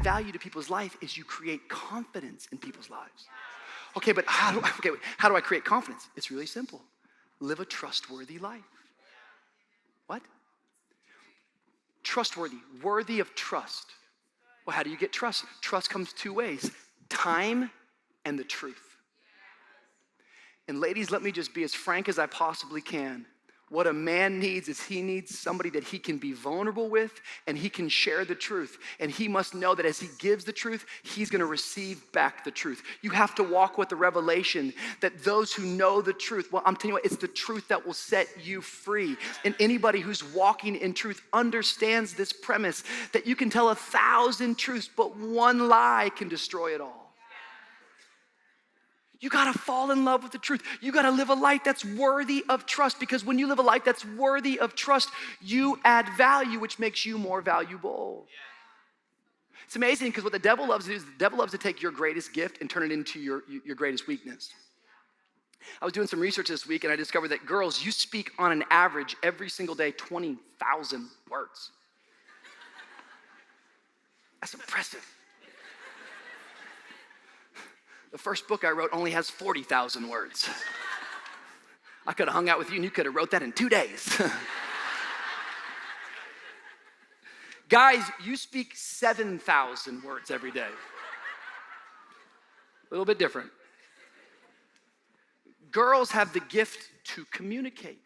value to people's life is you create confidence in people's lives. Okay, but how do I create confidence? It's really simple. Live a trustworthy life. What? Trustworthy, worthy of trust. Well, how do you get trust? Trust comes two ways, time and the truth. And ladies, let me just be as frank as I possibly can. What a man needs is he needs somebody that he can be vulnerable with and he can share the truth. And he must know that as he gives the truth, he's gonna receive back the truth. You have to walk with the revelation that those who know the truth, well, I'm telling you what, it's the truth that will set you free. And anybody who's walking in truth understands this premise that you can tell 1,000 truths, but one lie can destroy it all. You gotta fall in love with the truth. You gotta live a life that's worthy of trust, because when you live a life that's worthy of trust, you add value, which makes you more valuable. It's amazing because what the devil loves to do is the devil loves to take your greatest gift and turn it into your greatest weakness. I was doing some research this week and I discovered that girls, you speak on an average every single day 20,000 words. That's impressive. The first book I wrote only has 40,000 words. I could have hung out with you and you could have wrote that in 2 days. Guys, you speak 7,000 words every day. A little bit different. Girls have the gift to communicate.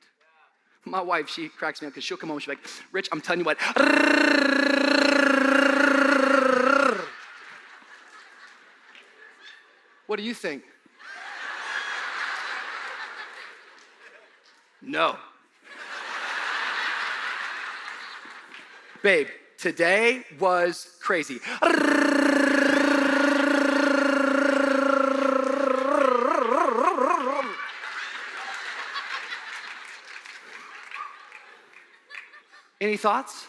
My wife, she cracks me up because she'll come home and she'll be like, Rich, I'm telling you what. What do you think? No. Babe, today was crazy. Any thoughts?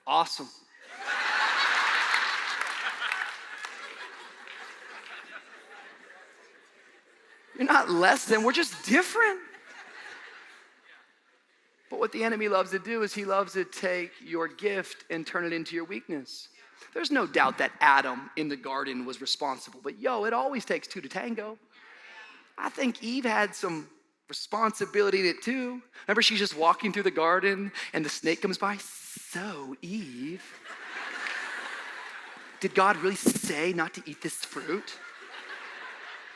Awesome. You're not less than, we're just different. But what the enemy loves to do is he loves to take your gift and turn it into your weakness. There's no doubt that Adam in the garden was responsible, but it always takes two to tango. I think Eve had some responsibility in it too. Remember, she's just walking through the garden and the snake comes by. So, Eve, did God really say not to eat this fruit?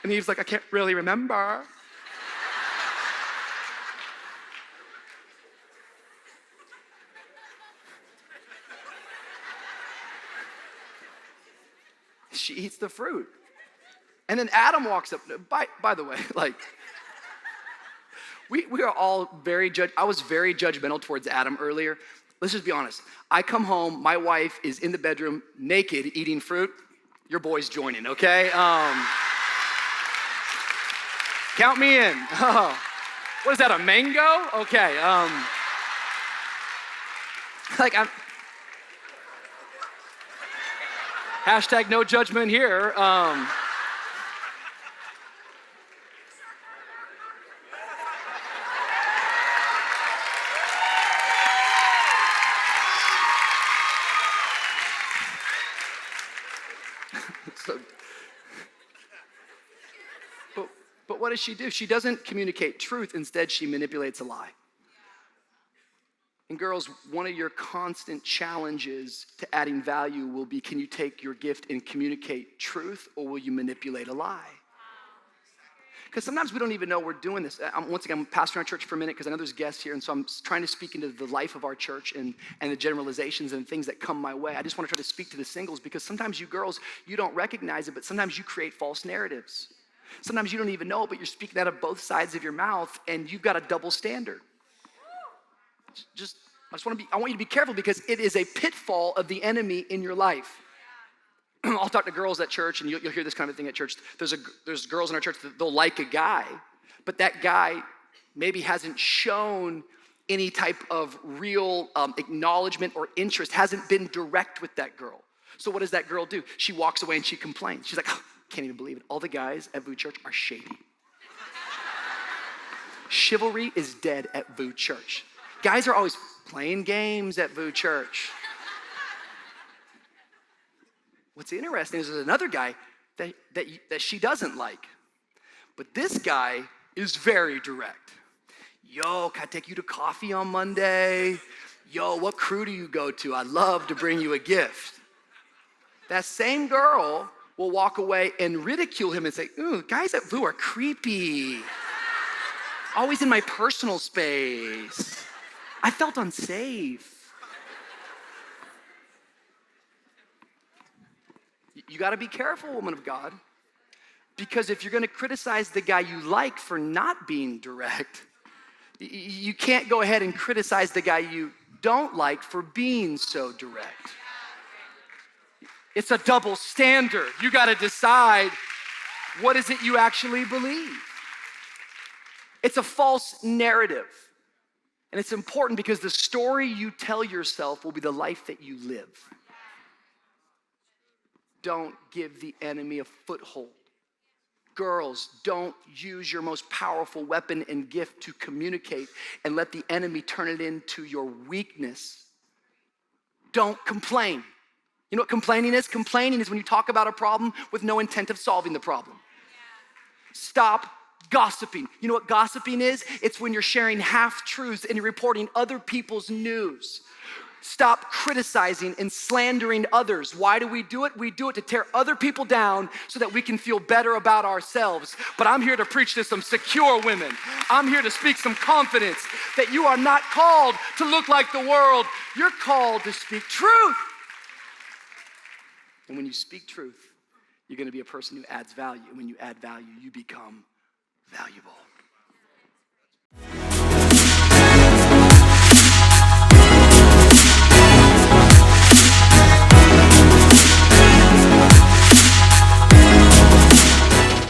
And Eve's like, I can't really remember. She eats the fruit. And then Adam walks up. By the way, we are all I was very judgmental towards Adam earlier. Let's just be honest. I come home, my wife is in the bedroom naked eating fruit. Your boy's joining, okay? Count me in. Oh, what is that, a mango? Okay. Hashtag no judgment here. But what does she do? She doesn't communicate truth. Instead, she manipulates a lie. And girls, one of your constant challenges to adding value will be, can you take your gift and communicate truth, or will you manipulate a lie? Because sometimes we don't even know we're doing this. Once again, I'm pastoring our church for a minute because I know there's guests here, and so I'm trying to speak into the life of our church and the generalizations and things that come my way. I just want to try to speak to the singles, because sometimes you girls, you don't recognize it, but sometimes you create false narratives. Sometimes you don't even know it, but you're speaking out of both sides of your mouth, and you've got a double standard. I want you to be careful, because it is a pitfall of the enemy in your life. I'll talk to girls at church, and you'll hear this kind of thing at church. There's girls in our church that they'll like a guy, but that guy maybe hasn't shown any type of real acknowledgement or interest, hasn't been direct with that girl. So what does that girl do? She walks away and she complains. She's like, oh, can't even believe it. All the guys at VOO Church are shady. Chivalry is dead at VOO Church. Guys are always playing games at VOO Church. What's interesting is there's another guy that she doesn't like. But this guy is very direct. Yo, can I take you to coffee on Monday? Yo, what crew do you go to? I'd love to bring you a gift. That same girl will walk away and ridicule him and say, ooh, guys at Blue are creepy. Always in my personal space. I felt unsafe. You gotta be careful, woman of God, because if you're gonna criticize the guy you like for not being direct, you can't go ahead and criticize the guy you don't like for being so direct. It's a double standard. You gotta decide, what is it you actually believe? It's a false narrative. And it's important because the story you tell yourself will be the life that you live. Don't give the enemy a foothold. Girls, don't use your most powerful weapon and gift to communicate and let the enemy turn it into your weakness. Don't complain. You know what complaining is? Complaining is when you talk about a problem with no intent of solving the problem. Stop gossiping. You know what gossiping is? It's when you're sharing half-truths and you're reporting other people's news. Stop criticizing and slandering others. Why do we do it? We do it to tear other people down so that we can feel better about ourselves. But I'm here to preach to some secure women. I'm here to speak some confidence that you are not called to look like the world. You're called to speak truth. And when you speak truth, you're going to be a person who adds value. And when you add value, you become valuable.